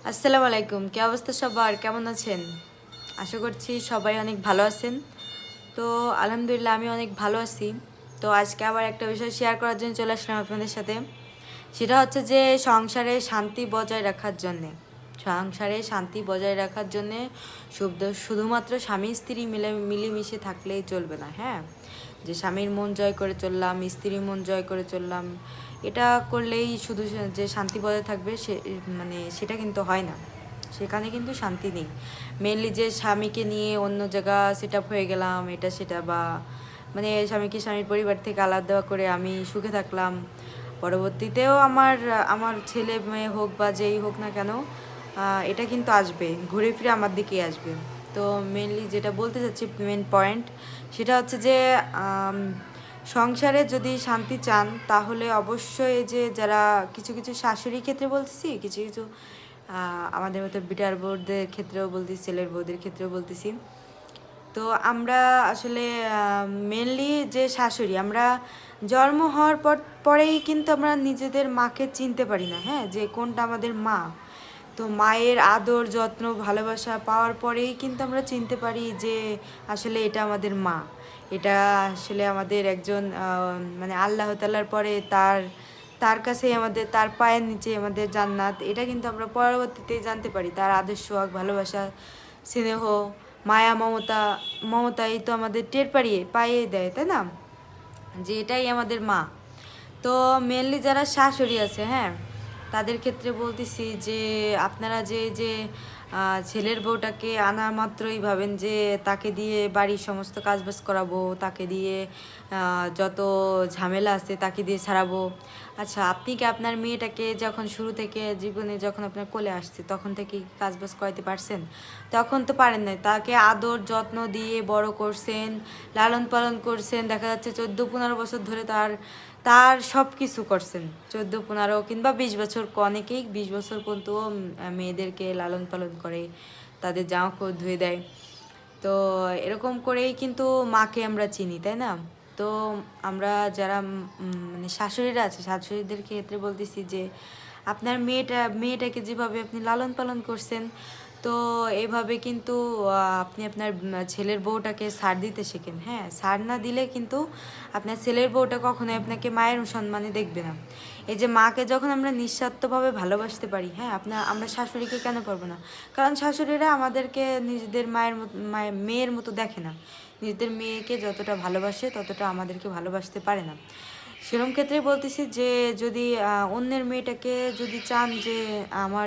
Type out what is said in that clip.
আসসালামু আলাইকুম। কি অবস্থা সবার? কেমন আছেন? আশা করছি সবাই অনেক ভালো আছেন। তো আলহামদুলিল্লাহ আমি অনেক ভালো আছি। তো আজকে আবার একটা বিষয় শেয়ার করার জন্য চলে আসলাম আপনাদের সাথে। সেটা হচ্ছে যে সংসারে শান্তি বজায় রাখার জন্যে। সংসারে শান্তি বজায় রাখার জন্যে শুধুমাত্র স্বামী স্ত্রী মিলেমিশে থাকলেই চলবে না, হ্যাঁ? যে স্বামীর মন জয় করে চললাম, স্ত্রীর মন জয় করে চললাম, এটা করলেই শুধু যে শান্তি বজায় থাকবে সেটা কিন্তু হয় না। সেখানে কিন্তু শান্তি নেই। মেনলি যে স্বামীকে নিয়ে অন্য জায়গা সেট আপ হয়ে গেলাম, এটা সেটা, বা স্বামীকে স্বামীর পরিবার থেকে আলাদা করে আমি সুখে থাকলাম, পরবর্তীতেও আমার আমার ছেলে মেয়ে হোক বা যেই হোক না কেন, এটা কিন্তু আসবে, ঘুরে ফিরে আমার দিকেই আসবে। তো মেনলি যেটা বলতে চাচ্ছি, মেন পয়েন্ট সেটা হচ্ছে যে সংসারে যদি শান্তি চান তাহলে অবশ্যই যে যারা কিছু কিছু শাশুড়ির ক্ষেত্রে বলতেছি, কিছু কিছু আমাদের মতো বিটার বউদের ক্ষেত্রেও বলতেছি, ছেলের বউদের ক্ষেত্রেও বলতেছি। তো আমরা আসলে মেনলি যে শাশুড়ি, আমরা জন্ম হওয়ার পরেই কিন্তু আমরা নিজেদের মাকে চিনতে পারি না, হ্যাঁ, যে কোনটা আমাদের মা। তো মায়ের আদর যত্ন ভালোবাসা পাওয়ার পরেই কিন্তু আমরা চিনতে পারি যে আসলে এটা আমাদের মা। এটা আসলে আমাদের একজন আল্লাহ তাআলার পরে তার তার কাছেই আমাদের, তার পায়ের নিচে আমাদের জান্নাত। এটা কিন্তু আমরা পরবর্তীতে জানতে পারি। তার আদর সোহাগ ভালোবাসা স্নেহ মায়া মমতাই তো আমাদের টের পাইয়ে দেয়, তাই না, যে এটাই আমাদের মা। তো মেনলি যারা শাশুড়ি আছে, হ্যাঁ, তাদের ক্ষেত্রে বলতেছি যে আপনারা যে ছেলের বউটাকে আনা মাত্রই ভাবেন যে তাকে দিয়ে বাড়ির সমস্ত কাজবাজ করাবো, তাকে দিয়ে যত ঝামেলা আছে তাকে দিয়ে ছাড়াবো। আচ্ছা, আপনি কি আপনার মেয়েটাকে যখন শুরু থেকে জীবনে যখন আপনার কোলে আসছে তখন থেকে কাজবাজ করাইতে পারছেন? তখন তো পারেন নাই। তাকে আদর যত্ন দিয়ে বড় করছেন, লালন পালন করছেন, দেখা যাচ্ছে 14-15 বছর ধরে তার তার সব কিছু করছেন। 14-15 কিংবা 20 বছর, অনেকেই 20 বছর পর্যন্ত মেয়েদেরকে লালন পালন করে, তাদের জামা কাপড় ধুয়ে দেয়। তো এরকম করেই কিন্তু মাকে আমরা চিনি, তাই না? তো আমরা যারা শাশুড়িরা আছে, শাশুড়িদের ক্ষেত্রে বলতেছি যে আপনার মেয়েটাকে যেভাবে আপনি লালন পালন করছেন, তো এভাবে কিন্তু আপনি আপনার ছেলের বউটাকে ছাড় দিতে শেখেন, হ্যাঁ। ছাড় না দিলে কিন্তু আপনার ছেলের বউটা কখনোই আপনাকে মায়ের সম্মানে দেখবে না। এই যে মাকে যখন আমরা নিঃস্বার্থভাবে ভালোবাসতে পারি, হ্যাঁ, আমরা শাশুড়িকে কেন পারবো না? কারণ শাশুড়িরা আমাদেরকে নিজেদের মেয়ের মতো দেখে না। নিজেদের মেয়েকে যতটা ভালোবাসে ততটা আমাদেরকে ভালোবাসতে পারে না। সেরকম ক্ষেত্রে বলতেছি যে যদি অন্যের মেয়েটাকে যদি চান যে আমার